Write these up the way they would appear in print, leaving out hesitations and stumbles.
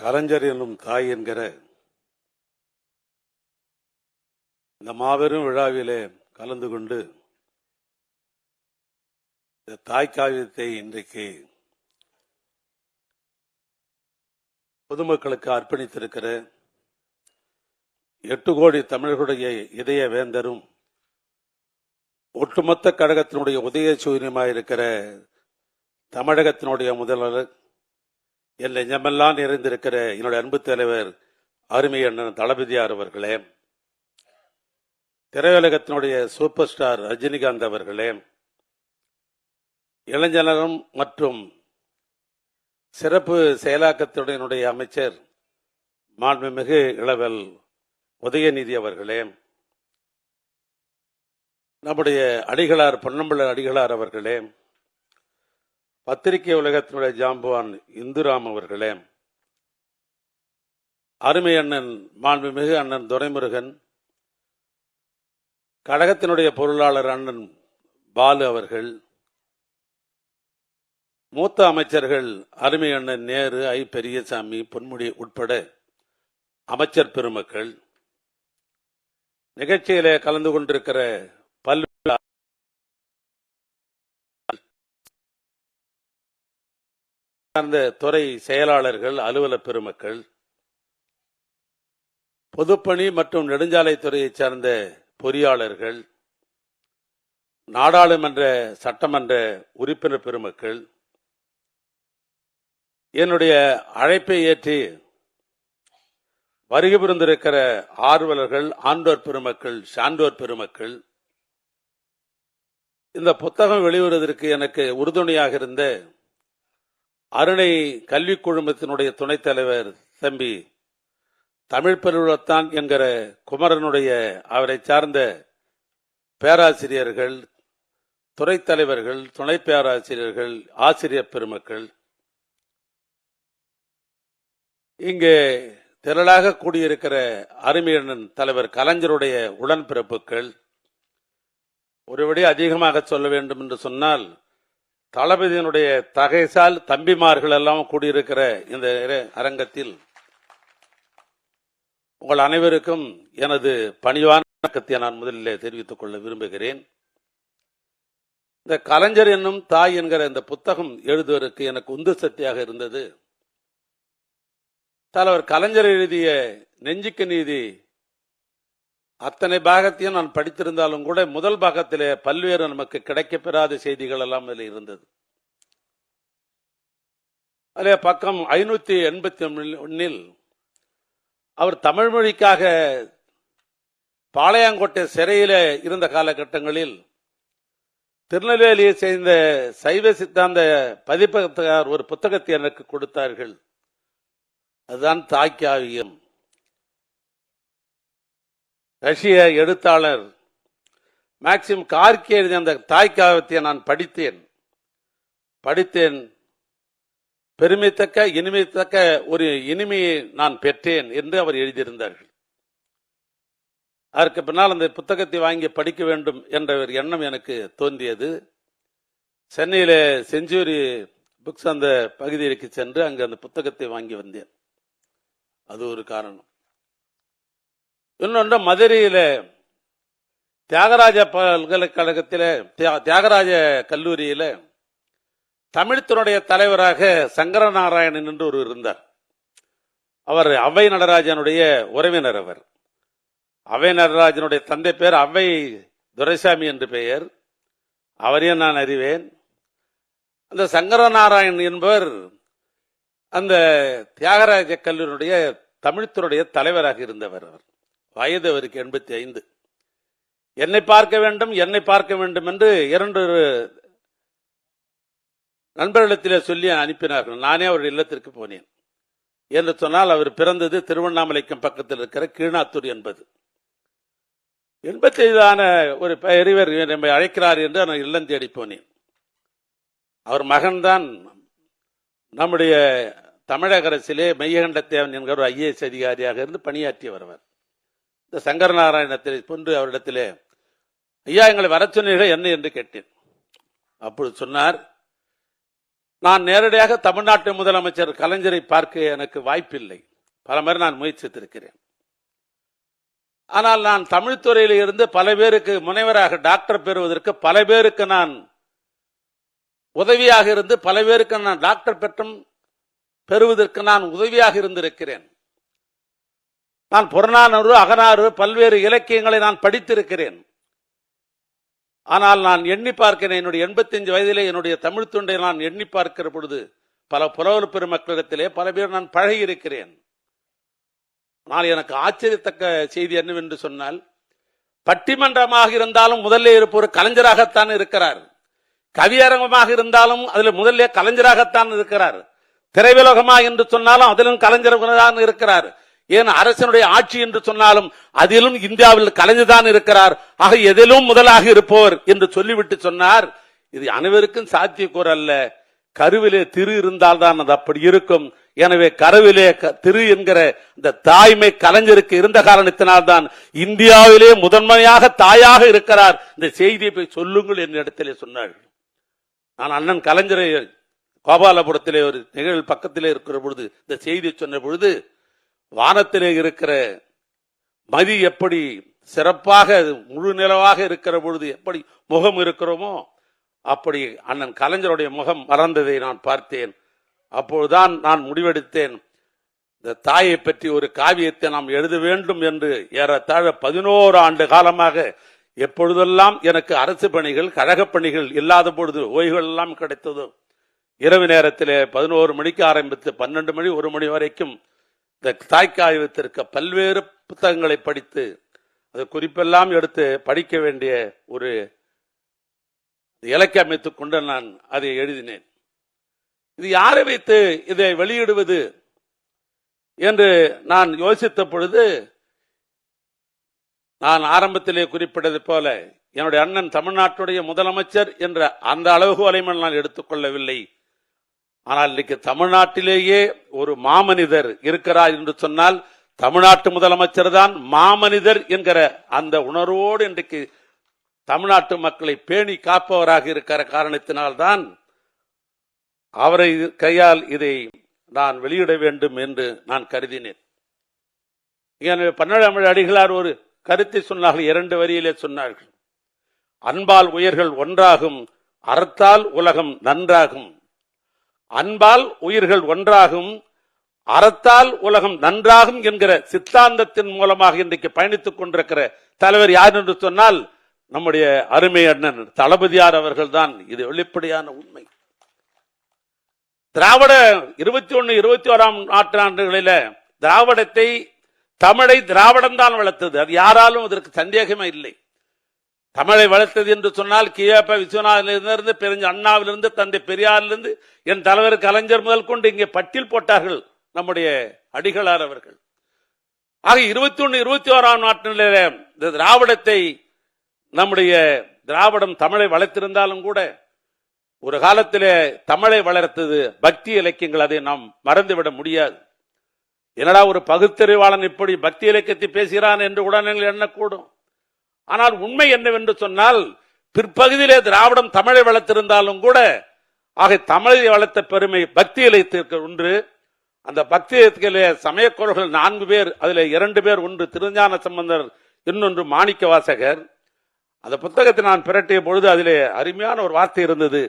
கலைஞர் என்னும் தாய் என்கிற இந்த மாபெரும் விழாவிலே கலந்து கொண்டு இந்த தாய் காவியத்தை இன்றைக்கு பொதுமக்களுக்கு அர்ப்பணித்திருக்கிற 8 கோடி தமிழர்களுடைய இதய வேந்தரும் ஒட்டுமொத்த கழகத்தினுடைய உதய சூரியமாயிருக்கிற தமிழகத்தினுடைய முதல்வர் என் நெஞ்சமெல்லாம் நிறைந்திருக்கிற என்னுடைய அன்பு தலைவர் அருமை அண்ணன் தளபதியார் அவர்களே, திரையுலகத்தினுடைய சூப்பர் ஸ்டார் ரஜினிகாந்த் அவர்களே, இளைஞரும் மற்றும் சிறப்பு செயலாக்கத்துடைய அமைச்சர் மாண்புமிகு இளவல் உதயநிதி அவர்களே, நம்முடைய அடிகளார் பொன்னம்பல அடிகளார் அவர்களே, பத்திரிகை உலகத்தினுடைய ஜாம்பவான் இந்துராம் அவர்களே, அருமை அண்ணன் மாண்புமிகு அண்ணன் துரைமுருகன், கழகத்தினுடைய பொருளாளர் அண்ணன் பாலு அவர்கள், மூத்த அமைச்சர்கள் அருமை அண்ணன் நேரு, ஐ பெரியசாமி, பொன்முடி உட்பட அமைச்சர் பெருமக்கள், நிகழ்ச்சியிலே கலந்து கொண்டிருக்கிற பல்வேறு சார்ந்த துறை செயலாளர்கள், அலுவலர் பெருமக்கள், பொதுப்பணி மற்றும் நெடுஞ்சாலைத்துறையை சார்ந்த பொறியாளர்கள், நாடாளுமன்ற சட்டமன்ற உறுப்பினர் பெருமக்கள், என்னுடைய அழைப்பை ஏற்றி வருகை புரிந்திருக்கிற ஆர்வலர்கள், ஆண்டோர் பெருமக்கள், சான்றோர் பெருமக்கள், இந்த புத்தகம் வெளியிடுவதற்கு எனக்கு உறுதுணையாக இருந்த அருணை கல்விக் குழுமத்தினுடைய துணைத் தலைவர் தம்பி தமிழ் பெருவுலத்தான் என்கிற குமரனுடைய அவரை சார்ந்த பேராசிரியர்கள், துறை தலைவர்கள், துணை பேராசிரியர்கள், ஆசிரியர் பெருமக்கள், இங்கே திரளாக கூடியிருக்கிற அருமையண்ணன் தலைவர் கலைஞருடைய உடன்பிறப்புகள், ஒருபடி அதிகமாக சொல்ல வேண்டும் என்று சொன்னால் தளபதியினுடைய தகைசால் தம்பிமார்கள் எல்லாம் கூடியிருக்கிற இந்த அரங்கத்தில் உங்கள் அனைவருக்கும் எனது பணிவான வணக்கத்தை நான் முதலில் தெரிவித்துக் கொள்ள விரும்புகிறேன். இந்த கலைஞர் என்னும் தாய் என்கிற இந்த புத்தகம் எழுதுவதற்கு எனக்கு உந்து சக்தியாக இருந்தது தலைவர் கலைஞர் எழுதிய நெஞ்சுக்கு நீதி. அத்தனை பாகத்தையும் நான் படித்திருந்தாலும் கூட முதல் பாகத்திலே பல்வேறு நமக்கு கிடைக்கப்பெறாத செய்திகள் எல்லாம் அதில் இருந்தது. அதிலே பக்கம் 581 அவர் தமிழ் மொழிக்காக பாளையங்கோட்டை சிறையில இருந்த காலகட்டங்களில் திருநெல்வேலியை சேர்ந்த சைவ சித்தாந்த பதிப்பகத்தார் ஒரு புத்தகத்தை எனக்கு கொடுத்தார்கள். அதுதான் தாய்க்காவியம். ரஷ்ய எழுத்தாளர் மேக்சிம் கார்கி எழுதிய அந்த தாய்க்காவியத்தை நான் படித்தேன். பெருமைத்தக்க இனிமைத்தக்க ஒரு இனிமையை நான் பெற்றேன் என்று அவர் எழுதியிருந்தார்கள். அதற்கு பின்னால் அந்த புத்தகத்தை வாங்கி படிக்க வேண்டும் என்ற ஒரு எண்ணம் எனக்கு தோன்றியது. சென்னையில செஞ்சுரி புக்ஸ் அந்த பகுதிக்கு சென்று அங்கு அந்த புத்தகத்தை வாங்கி வந்தேன். அது ஒரு காரணம். இன்னொன்று, மதுரையில தியாகராஜ பல்கலைக்கழகத்தில தியாகராஜ கல்லூரியில தமிழ்த்துறையுடைய தலைவராக சங்கரநாராயணன் என்று ஒரு இருந்தார். அவர் அவ்வை நடராஜனுடைய உறவினர். அவர் அவ்வை நடராஜனுடைய தந்தை பேர் அவ்வை துரைசாமி என்று பெயர். அவரையும் நான் அறிவேன். அந்த சங்கரநாராயணன் என்பவர் அந்த தியாகராஜ கல்லூரியுடைய தமிழ்த்துறையுடைய தலைவராக இருந்தவர். அவர் வயது அவருக்கு 85. என்னை பார்க்க வேண்டும் என்று 2 நண்பர்களிடத்திலே சொல்லி அனுப்பினார்கள். நானே அவருடைய இல்லத்திற்கு போனேன். என்று சொன்னால் அவர் பிறந்தது திருவண்ணாமலைக்கும் பக்கத்தில் இருக்கிற கீழாத்தூர் என்பது. 85 ஒரு பெரியவர் நம்மை அழைக்கிறார் என்று நான் இல்லம் தேடி போனேன். அவர் மகன்தான் நம்முடைய தமிழக அரசிலே மெய்யகண்டத்தேவன் என்கிற ஒரு IAS அதிகாரியாக இருந்து பணியாற்றி வருவார். இந்த சங்கரநாராயணத்தை கொண்டு அவரிடத்திலே, ஐயா எங்களை வர சொன்னீர்கள் என்ன என்று கேட்டேன். அப்பொழுது சொன்னார், நான் நேரடியாக தமிழ்நாட்டு முதலமைச்சர் கலைஞரை பார்க்க எனக்கு வாய்ப்பில்லை. பல முறை நான் முயற்சித்திருக்கிறேன். ஆனால் நான் தமிழ் துறையில் இருந்து பல பேருக்கு முனைவராக டாக்டர் பெறுவதற்கு பல பேருக்கு நான் உதவியாக இருந்து பல பேருக்கு நான் டாக்டர் பெற்றும் பெறுவதற்கு நான் உதவியாக இருந்திருக்கிறேன். நான் புறநானூறு, அகநானூறு, பல்வேறு இலக்கியங்களை நான் படித்திருக்கிறேன். ஆனால் நான் எண்ணி பார்க்கிறேன், என்னுடைய 85 வயதிலே என்னுடைய தமிழ் தொண்டை நான் எண்ணி பார்க்கிற பொழுது பல புலவர் பெருமக்களிடத்திலே பல பேர் நான் பழகி இருக்கிறேன். ஆனால் எனக்கு ஆச்சரியத்தக்க செய்தி என்னவென்று சொன்னால், பட்டிமன்றமாக இருந்தாலும் முதல்ல இருப்பவர் கலைஞராகத்தான் இருக்கிறார். கவியரங்கமாக இருந்தாலும் அதில் முதல்ல கலைஞராகத்தான் இருக்கிறார். திரையுலகமாக என்று சொன்னாலும் அதிலும் கலைஞராக இருக்கிறார். ஏன் அரசனுடைய ஆட்சி என்று சொன்னாலும் அதிலும் இந்தியாவில் கலைஞர்தான் இருக்கிறார். ஆக எதிலும் முதலாக இருப்பவர் என்று சொல்லிவிட்டு சொன்னார். இது அனைவருக்கும் சாத்தியக்கூறு அல்ல. கருவிலே திரு இருந்தால்தான் அது அப்படி இருக்கும். எனவே கருவிலே திரு என்கிற இந்த தாய்மை கலைஞருக்கு இருந்த காரணத்தினால்தான் இந்தியாவிலே முதன்மையாக தாயாக இருக்கிறார். இந்த செய்தியை போய் சொல்லுங்கள் என்ற இடத்திலே சொன்னார். நான் அண்ணன் கலைஞரை கோபாலபுரத்திலே ஒரு நிகழ்வு பக்கத்திலே இருக்கிற பொழுது இந்த செய்தியை சொன்ன பொழுது, வானத்திலே இருக்கிற மதி எப்படி சிறப்பாக முழு நிலவாக இருக்கிற பொழுது எப்படி முகம் இருக்கிறோமோ அப்படி அண்ணன் கலைஞருடைய முகம் மறந்ததை நான் பார்த்தேன். அப்பொழுதுதான் நான் முடிவெடுத்தேன், இந்த தாயை பற்றி ஒரு காவியத்தை நாம் எழுத வேண்டும் என்று. ஏறத்தாழ 11 ஆண்டு காலமாக எப்பொழுதெல்லாம் எனக்கு அரசு பணிகள், கழக பணிகள் இல்லாத பொழுது ஓய்வுகள் எல்லாம் கிடைத்ததோ, இரவு நேரத்திலே 11 மணிக்கு ஆரம்பித்து 12 மணி 1 மணி வரைக்கும் இந்த தாய்க்காய்வத்திற்கு பல்வேறு புத்தகங்களை படித்து அது குறிப்பெல்லாம் எடுத்து படிக்க வேண்டிய ஒரு இலக்கை அமைத்துக் கொண்டு நான் அதை எழுதினேன். இது யாரை வைத்து இதை வெளியிடுவது என்று நான் யோசித்த பொழுது, நான் ஆரம்பத்திலே குறிப்பிட்டது போல என்னுடைய அண்ணன் தமிழ்நாட்டுடைய முதலமைச்சர் என்ற அந்த அளவுகோலையும் நான் எடுத்துக்கொள்ளவில்லை. ஆனால் இன்னைக்கு தமிழ்நாட்டிலேயே ஒரு மாமனிதர் இருக்கிறார் என்று சொன்னால் தமிழ்நாட்டு முதலமைச்சர் தான் மாமனிதர் என்கிற அந்த உணர்வோடு இன்றைக்கு தமிழ்நாட்டு மக்களை பேணி காப்பவராக இருக்கிற காரணத்தினால்தான் அவரை கையால் இதை நான் வெளியிட வேண்டும் என்று நான் கருதினேன். பன்னெண்டாம் அடிகளார் ஒரு கருத்தை சொன்னார்கள், 2 வரியிலே சொன்னார்கள். அன்பால் உயிர்கள் ஒன்றாகும், அறத்தால் உலகம் நன்றாகும். அன்பால் உயிர்கள் ஒன்றாகும், அறத்தால் உலகம் நன்றாகும் என்கிற சித்தாந்தத்தின் மூலமாக இன்றைக்கு பயணித்துக் கொண்டிருக்கிற தலைவர் யார் என்று சொன்னால் நம்முடைய அருமை அண்ணன் தளபதியார் அவர்கள் தான். இது வெளிப்படையான உண்மை. திராவிட 21, 21ஆம் நூற்றாண்டுகளில திராவிடத்தை, தமிழை திராவிடம் தான் வளர்த்தது. அது யாராலும் அதற்கு சந்தேகமே இல்லை. தமிழை வளர்த்தது என்று சொன்னால் கியாப விஸ்வநாதனிலிருந்து, பெருஞ்ச அண்ணாவிலிருந்து, தந்தை பெரியாரிலிருந்து, என் தலைவர் கலைஞர் முதல் கொண்டு இங்கே பட்டியல் போட்டார்கள் நம்முடைய அடிகளார் அவர்கள். ஆக 21, 21ஆம் நூற்றாண்டில இந்த திராவிடத்தை, நம்முடைய திராவிடம் தமிழை வளர்த்திருந்தாலும் கூட ஒரு காலத்திலே தமிழை வளர்த்தது பக்தி இலக்கியங்கள். அதை நாம் மறந்துவிட முடியாது. என்னடா ஒரு பகுத்தறிவாளன் இப்படி பக்தி இலக்கியத்தை பேசுகிறான் என்று கூட நீங்கள் எண்ணக்கூடும். ஆனால் உண்மை என்னவென்று சொன்னால், பிற்பகுதியிலே திராவிடம் தமிழை வளர்த்திருந்தாலும் கூட ஆக தமிழை வளர்த்த பெருமை பக்தி இலக்கியத்திற்கு ஒன்று. அந்த பக்தி இலக்கிய சமயக்கோள்கள் 4 பேர், அதில் 2 பேர், ஒன்று திருஞான சம்பந்தர், இன்னொன்று மாணிக்க வாசகர். அந்த புத்தகத்தை நான் பிரட்டிய பொழுது அதிலே அருமையான ஒரு வார்த்தை இருந்தது.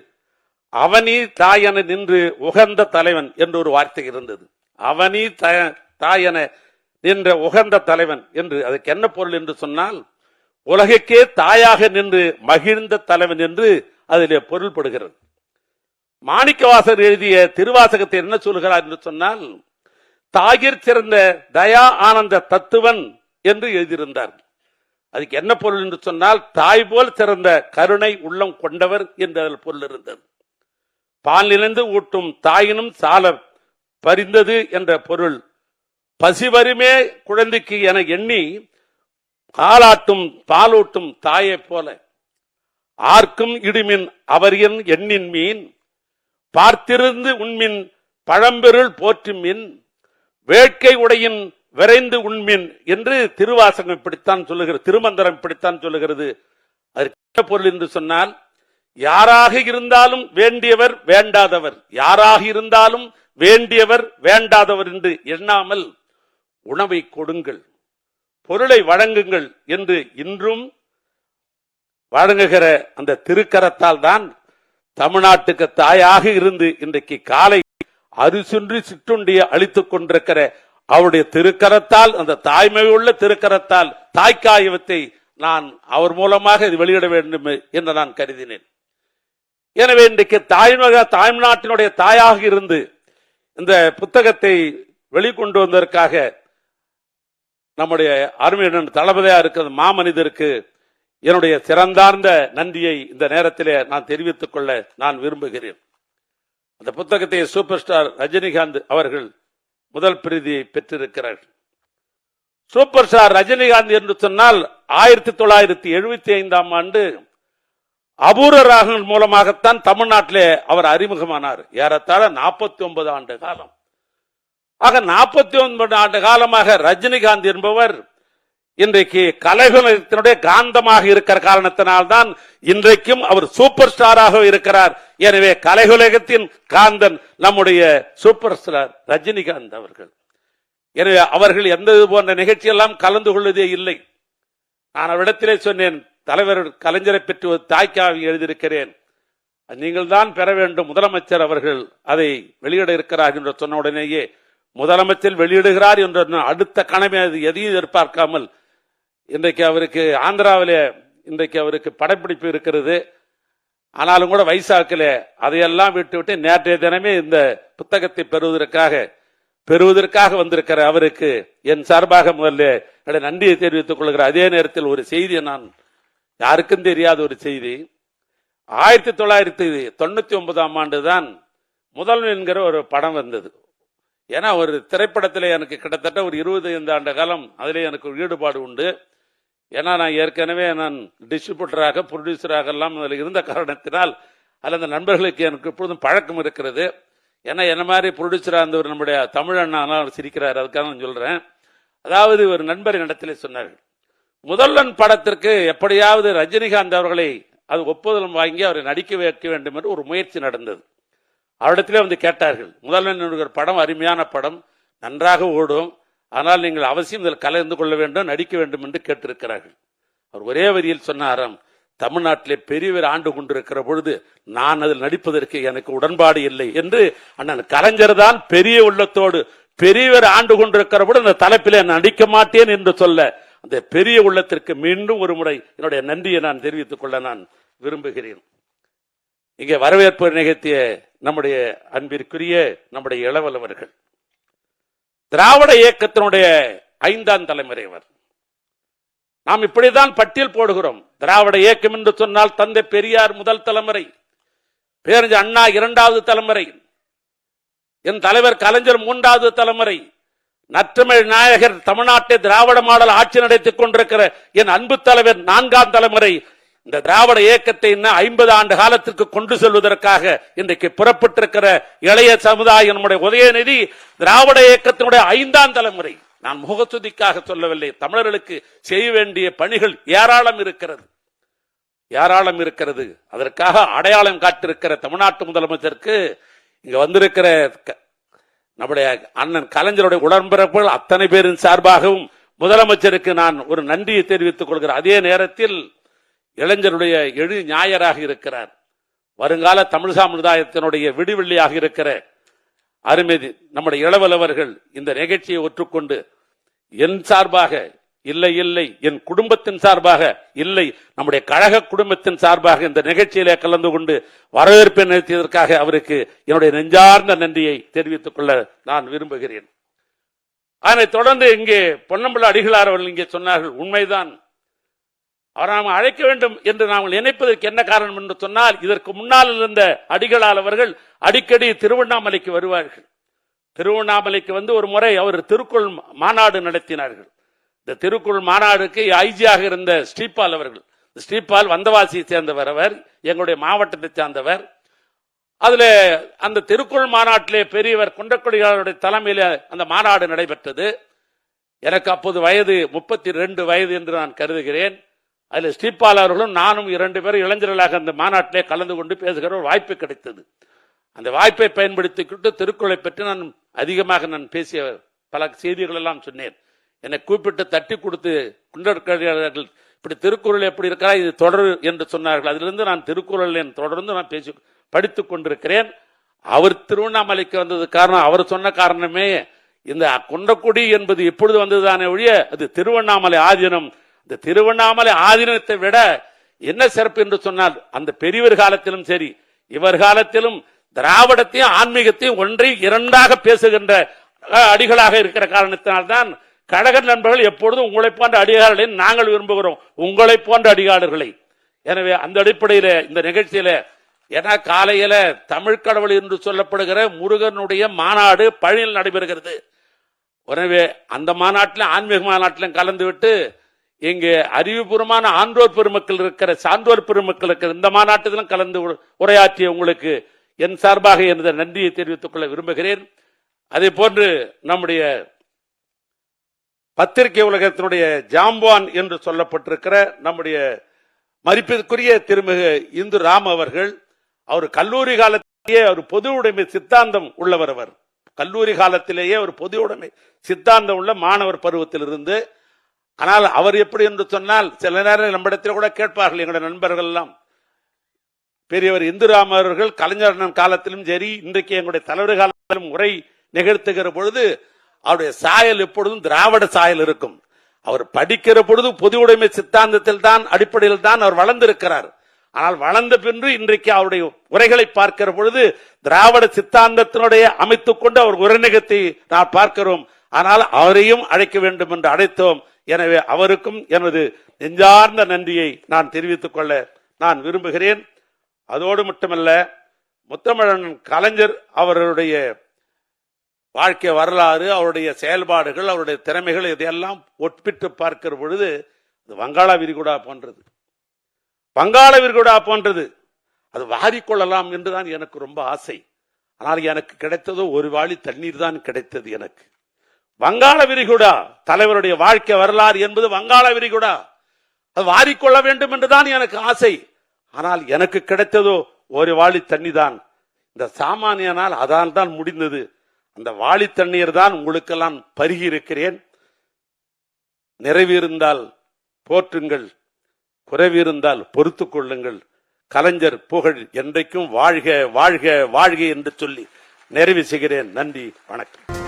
அவனி தாயன நின்று உகந்த தலைவன் என்று ஒரு வார்த்தை இருந்தது. அவனி தாயன நின்ற உகந்த தலைவன் என்று. அதுக்கு என்ன பொருள் என்று சொன்னால், உலகுக்கே தாயாக நின்று மகிழ்ந்த தலைவன் என்று அதிலே பொருள்படுகிறது. மாணிக்கவாசர் எழுதிய திருவாசகத்தை என்ன சொல்கிறார் என்று சொன்னால், தாயிற் சிறந்த தயா ஆனந்த தத்துவன் என்று எழுதியிருந்தார். அதுக்கு என்ன பொருள் என்று சொன்னால், தாய் போல் சிறந்த கருணை உள்ளம் கொண்டவர் என்று அதில் பொருள் இருந்தது. பால் நினைந்து ஊட்டும் தாயினும் சால பரிந்தது என்ற பொருள். பசிவருமே குழந்தைக்கு என எண்ணி காலாட்டும் பாலூட்டும் தாயை போல ஆர்க்கும் இடுமின் அவர் என் எண்ணின் மீன் பார்த்திருந்து உண்மின் பழம்பெருள் போற்றும் மின் வேட்கை உடையின் விரைந்து உண்மின் என்று திருவாசகம் இப்படித்தான் சொல்லுகிறது, திருமந்திரம் இப்படித்தான் சொல்லுகிறது. அதற்கு பொருள் என்று சொன்னால், யாராக இருந்தாலும் வேண்டியவர் வேண்டாதவர், யாராக இருந்தாலும் வேண்டியவர் வேண்டாதவர் என்று எண்ணாமல் உணவை கொடுங்கள், பொருளை வழங்குங்கள் என்று இன்றும் வழங்குகிற அந்த திருக்கரத்தால் தான் தமிழ்நாட்டுக்கு தாயாக இருந்து இன்றைக்கு காலை அரிசுன்றி சிற்றுண்டியை அளித்துக் கொண்டிருக்கிற அவருடைய திருக்கரத்தால், அந்த தாய்மையுள்ள திருக்கரத்தால் தாய்க்காயவத்தை நான் அவர் மூலமாக இது வெளியிட வேண்டும் என்று நான் கருதினேன். எனவே இன்றைக்கு தாய்நாட்டினுடைய தாயாக இருந்து இந்த புத்தகத்தை வெளிக்கொண்டு வந்ததற்காக நம்முடைய அருமையுடன் தளபதியா இருக்கிற மாமனிதருக்கு என்னுடைய சிறந்தார்ந்த நன்றியை இந்த நேரத்திலே நான் தெரிவித்துக் கொள்ள நான் விரும்புகிறேன். அந்த புத்தகத்தை சூப்பர் ஸ்டார் ரஜினிகாந்த் அவர்கள் முதல் பிரதியை பெற்றிருக்கிறார்கள். சூப்பர் ஸ்டார் ரஜினிகாந்த் என்று சொன்னால் 1975ஆம் ஆண்டு அபூர்வ ராகங்கள் மூலமாகத்தான் தமிழ்நாட்டிலே அவர் அறிமுகமானார். ஏறத்தாழ 49 ஆண்டு காலம். ஆக 49 ஆண்டு காலமாக ரஜினிகாந்த் என்பவர் இன்றைக்கு கலையுலகத்தினுடைய காந்தமாக இருக்கிற காரணத்தினால்தான் இன்றைக்கும் அவர் சூப்பர் ஸ்டாராக இருக்கிறார். எனவே கலையுலகத்தின் காந்தன் நம்முடைய சூப்பர் ஸ்டார் ரஜினிகாந்த் அவர்கள். எனவே அவர்கள் எந்த போன்ற நிகழ்ச்சியெல்லாம் கலந்து கொள்வதே இல்லை. நான் அவரிடத்திலே சொன்னேன், தலைவர் கலைஞரை பற்றி ஒரு தாய்க்காவி எழுதியிருக்கிறேன், நீங்கள் தான் பெற வேண்டும். முதலமைச்சர் அவர்கள் அதை வெளியிட இருக்கிறார் என்று சொன்ன உடனேயே முதலமைச்சர் வெளியிடுகிறார் என்ற அடுத்த கணமே அது எதையும் எதிர்பார்க்காமல் இன்றைக்கு அவருக்கு ஆந்திராவிலே இன்றைக்கு அவருக்கு படப்பிடிப்பு இருக்கிறது. ஆனாலும் கூட வைசாக்கில் அதையெல்லாம் விட்டு நேற்றைய தினமே இந்த புத்தகத்தை பெறுவதற்காக வந்திருக்கிற அவருக்கு என் சார்பாக முதல்ல நன்றியை தெரிவித்துக் கொள்கிறேன். அதே நேரத்தில் ஒரு செய்தியை, நான் யாருக்கும் தெரியாத ஒரு செய்தி, 1999ஆம் ஆண்டு தான் முதல்வன் என்கிற ஒரு படம் வந்தது. ஏன்னா ஒரு திரைப்படத்தில் எனக்கு கிட்டத்தட்ட ஒரு 25 ஆண்டு காலம் அதிலே எனக்கு ஒரு ஈடுபாடு உண்டு. ஏன்னா நான் ஏற்கனவே நான் டிஸ்ட்ரிபியூட்டராக ப்ரொடியூசராக எல்லாம் அதில் இருந்த காரணத்தினால் அதில் அந்த நண்பர்களுக்கு எனக்கு எப்பொழுதும் பழக்கம் இருக்கிறது. ஏன்னா என்ன மாதிரி ப்ரொடியூசராக இருந்தவர் நம்முடைய தமிழ் அண்ணா சிரிக்கிறார், அதுக்காக நான் சொல்றேன். அதாவது ஒரு நண்பர் இடத்திலே சொன்னார்கள், முதல்வன் படத்திற்கு எப்படியாவது ரஜினிகாந்த் அவர்களை அது ஒப்புதல் வாங்கி அவரை நடிக்க வைக்க வேண்டும் என்று ஒரு முயற்சி நடந்தது. அவரிடத்திலே வந்து கேட்டார்கள், முதல்வன் படம் அருமையான படம், நன்றாக ஓடும், ஆனால் நீங்கள் அவசியம் இதில் கலந்து கொள்ள வேண்டும், நடிக்க வேண்டும் என்று கேட்டிருக்கிறார்கள். அவர் ஒரே வரியில் சொன்னாராம், தமிழ்நாட்டிலே பெரியவர் ஆண்டு கொண்டிருக்கிற பொழுது நான் அதில் நடிப்பதற்கு எனக்கு உடன்பாடு இல்லை என்று. அண்ணன் கலைஞர் தான் பெரிய உள்ளத்தோடு பெரியவர் ஆண்டு கொண்டிருக்கிற பொழுது அந்த தலைப்பிலே நடிக்க மாட்டேன் என்று சொல்ல, அந்த பெரிய உள்ளத்திற்கு மீண்டும் ஒரு முறை என்னுடைய நன்றியை நான் தெரிவித்துக் கொள்ள நான் விரும்புகிறேன். இங்கே வரவேற்பு நிகழ்த்திய நம்முடைய அன்பிற்குரிய நம்முடைய இளவலவர்கள், திராவிட இயக்கத்தினுடைய 5ஆம் தலைமுறைவர். நாம் இப்படிதான் பட்டியல் போடுகிறோம். திராவிட இயக்கம் என்று சொன்னால் தந்தை பெரியார் முதல் தலைமுறை, பேரறிஞர் அண்ணா 2வது தலைமுறை, என் தலைவர் கலைஞர் 3வது தலைமுறை, நற்றமிழ் நாயகர் தமிழ்நாட்டை திராவிட மாடல் ஆட்சி நடத்திக் கொண்டிருக்கிற என் அன்பு தலைவர் 4ஆம் தலைமுறை. இந்த திராவிட இயக்கத்தை 50 ஆண்டு காலத்திற்கு கொண்டு செல்வதற்காக இன்றைக்கு புறப்பட்டிருக்கிற இளைய சமுதாயம் நம்முடைய உதயநிதி திராவிட இயக்கத்தினுடைய 5ஆம் தலைமுறை. நான் முகத்துதிக்காக சொல்லவில்லை, தமிழர்களுக்கு செய்ய வேண்டிய பணிகள் ஏராளம் இருக்கிறது. அதற்காக அடையாளம் காட்டிருக்கிற தமிழ்நாட்டு முதலமைச்சருக்கு, இங்க வந்திருக்கிற நம்முடைய அண்ணன் கலைஞருடைய உடன்பிறப்புகள் அத்தனை பேரின் சார்பாகவும் முதலமைச்சருக்கு நான் ஒரு நன்றியை தெரிவித்துக் கொள்கிறேன். அதே நேரத்தில் இளைஞருடைய எழு ஞாயராக இருக்கிறார், வருங்கால தமிழ் சமுதாயத்தினுடைய விடிவெள்ளியாக இருக்கிற அருமை நம்முடைய இளவலவர்கள் இந்த நிகழ்ச்சியை ஒற்றுக்கொண்டு என் சார்பாக இல்லை, என் குடும்பத்தின் சார்பாக இல்லை, நம்முடைய கழக குடும்பத்தின் சார்பாக இந்த நிகழ்ச்சியிலே கலந்து கொண்டு வரவேற்பை நிறுத்தியதற்காக அவருக்கு என்னுடைய நெஞ்சார்ந்த நன்றியை தெரிவித்துக் கொள்ள நான் விரும்புகிறேன். அதனைத் தொடர்ந்து இங்கே பொன்னம்பல அடிகளார் அவர்கள் இங்கே சொன்னார்கள், உண்மைதான், அவர் நாம் அழைக்க வேண்டும் என்று நாம் நினைப்பதற்கு என்ன காரணம் என்று சொன்னால், இதற்கு முன்னால் இருந்த அடிகளார் அவர்கள் அடிக்கடி திருவண்ணாமலைக்கு வருவார்கள். திருவண்ணாமலைக்கு வந்து ஒரு முறை அவர் திருக்குறள் மாநாடு நடத்தினார்கள். இந்த திருக்குறள் மாநாடுக்கு ஐஜியாக இருந்த ஸ்ரீபால் அவர்கள், ஸ்ரீபால் வந்தவாசியை சேர்ந்தவர், அவர் எங்களுடைய மாவட்டத்தை சேர்ந்தவர். அதுல அந்த திருக்குறள் மாநாட்டிலே பெரியவர் குன்றக்குடிகளுடைய தலைமையில அந்த மாநாடு நடைபெற்றது. எனக்கு அப்போது வயது 32 வயது என்று நான் கருதுகிறேன். அதில் ஸ்ரீபால் அவர்களும் நானும் 2 பேரும் இளைஞர்களாக அந்த மாநாட்டிலே கலந்து கொண்டு பேசுகிற ஒரு வாய்ப்பு கிடைத்தது. அந்த வாய்ப்பை பயன்படுத்திக்கிட்டு திருக்குறளை பற்றி நான் அதிகமாக பேசிய பல செய்திகள் எல்லாம் சொன்னேன். என்னை கூப்பிட்டு தட்டி கொடுத்து குண்டர்கள் இப்படி திருக்குறள் எப்படி இருக்கிறா இது தொடர் என்று சொன்னார்கள். அதிலிருந்து நான் திருக்குறள் தொடர்ந்து நான் படித்துக் கொண்டிருக்கிறேன். அவர் திருவண்ணாமலைக்கு வந்தது காரணம், அவர் சொன்ன காரணமே இந்த குன்றக்குடி என்பது எப்பொழுது வந்ததுதானே ஒழிய அது திருவண்ணாமலை ஆதீனம். இந்த திருவண்ணாமலை ஆதீனத்தை விட என்ன சிறப்பு என்று சொன்னால், அந்த பெரியவர் காலத்திலும் சரி இவர் காலத்திலும் திராவிடத்தையும் ஆன்மீகத்தையும் ஒன்றை 2ஆக பேசுகின்ற அடிகளாக இருக்கிற காரணத்தினால்தான் கழக நண்பர்கள் எப்பொழுதும் உங்களை போன்ற அடிகாரர்களை நாங்கள் விரும்புகிறோம், உங்களை போன்ற அடிகாரர்களை. எனவே அந்த அடிப்படையில இந்த நிகழ்ச்சியில ஏன்னா காலையில தமிழ் கடவுள் என்று சொல்லப்படுகிற முருகனுடைய மாநாடு பழனியில் நடைபெறுகிறது. எனவே அந்த மாநாட்டிலும் ஆன்மீக மாநாட்டிலும் கலந்து விட்டு இங்கே அறிவுபூர்வமான ஆன்றோர் பெருமக்கள் இருக்கிற சான்றோர் பெருமக்கள் இருக்கிற இந்த மாநாட்டிலும் கலந்து உரையாற்றிய உங்களுக்கு என் சார்பாக எனது நன்றியை தெரிவித்துக் கொள்ள விரும்புகிறேன். அதே போன்று நம்முடைய பத்திரிகை உலகத்தினுடைய ஜாம்பவான் என்று சொல்லப்பட்டிருக்கிற நம்முடைய மதிப்பிற்குரிய திருமிகு இந்து ராம் அவர்கள், அவர் கல்லூரி காலத்திலேயே அவர் பொது உடைமை சித்தாந்தம் உள்ளவர். அவர் கல்லூரி காலத்திலேயே ஒரு பொது உடைமை சித்தாந்தம் உள்ள மாணவர் பருவத்தில் இருந்து, ஆனால் அவர் எப்படி என்று சொன்னால் சில நேரம் நம்மிடத்தில் கூட கேட்பார்கள் எங்களுடைய நண்பர்கள் எல்லாம், பெரியவர் இந்துராம் அவர்கள் கலைஞர் காலத்திலும் சரி இன்றைக்கு எங்களுடைய தலைவர் காலத்திலும் உரை நிகழ்த்துகிற பொழுது அவருடைய சாயல் எப்பொழுதும் திராவிட சாயல் இருக்கும். அவர் படிக்கிற பொழுது பொது உடைமை சித்தாந்தத்தில் தான் அடிப்படையில் தான் அவர் வளர்ந்திருக்கிறார். ஆனால் வளர்ந்த பின்பு இன்றைக்கு அவருடைய உரைகளை பார்க்கிற பொழுது திராவிட சித்தாந்தத்தினுடைய அமைத்துக் கொண்டு அவர் உரைநகத்தை நான் பார்க்கிறோம். ஆனால் அவரையும் அழைக்க வேண்டும் என்று அழைத்தோம். எனவே அவருக்கும் எனது நெஞ்சார்ந்த நன்றியை நான் தெரிவித்துக் கொள்ள நான் விரும்புகிறேன். அதோடு மட்டுமல்ல, முத்தமிழன் கலைஞர் அவர்களுடைய வாழ்க்கை வரலாறு, அவருடைய செயல்பாடுகள், அவருடைய திறமைகள் இதையெல்லாம் ஒப்பிட்டு பார்க்கிற பொழுது வங்காள விரிகுடா போன்றது, வங்காள விரிகுடா போன்றது. அது வாரிக்கொள்ளலாம் என்றுதான் எனக்கு ரொம்ப ஆசை. ஆனால் எனக்கு கிடைத்ததோ ஒரு வாளி தண்ணீர் தான் கிடைத்தது எனக்கு. வங்காள விரிகுடா தலைவருடைய வாழ்க்கை வரலாறு என்பது வங்காள விரிகுடா, அது வாரிக்கொள்ள வேண்டும் என்றுதான் எனக்கு ஆசை. ஆனால் எனக்கு கிடைத்ததோ ஒரு வாளி தண்ணி தான். இந்த சாமானியனால் அதால் தான் முடிந்தது. அந்த வாளி தண்ணீர் தான் உங்களுக்கெல்லாம் பருகி இருக்கிறேன். நிறைவிருந்தால் போற்றுங்கள், குறைவிருந்தால் பொறுத்துக் கொள்ளுங்கள். கலைஞர் புகழ் என்றைக்கும் வாழ்க வாழ்க வாழ்க என்று சொல்லி நிறைவு செய்கிறேன். நன்றி, வணக்கம்.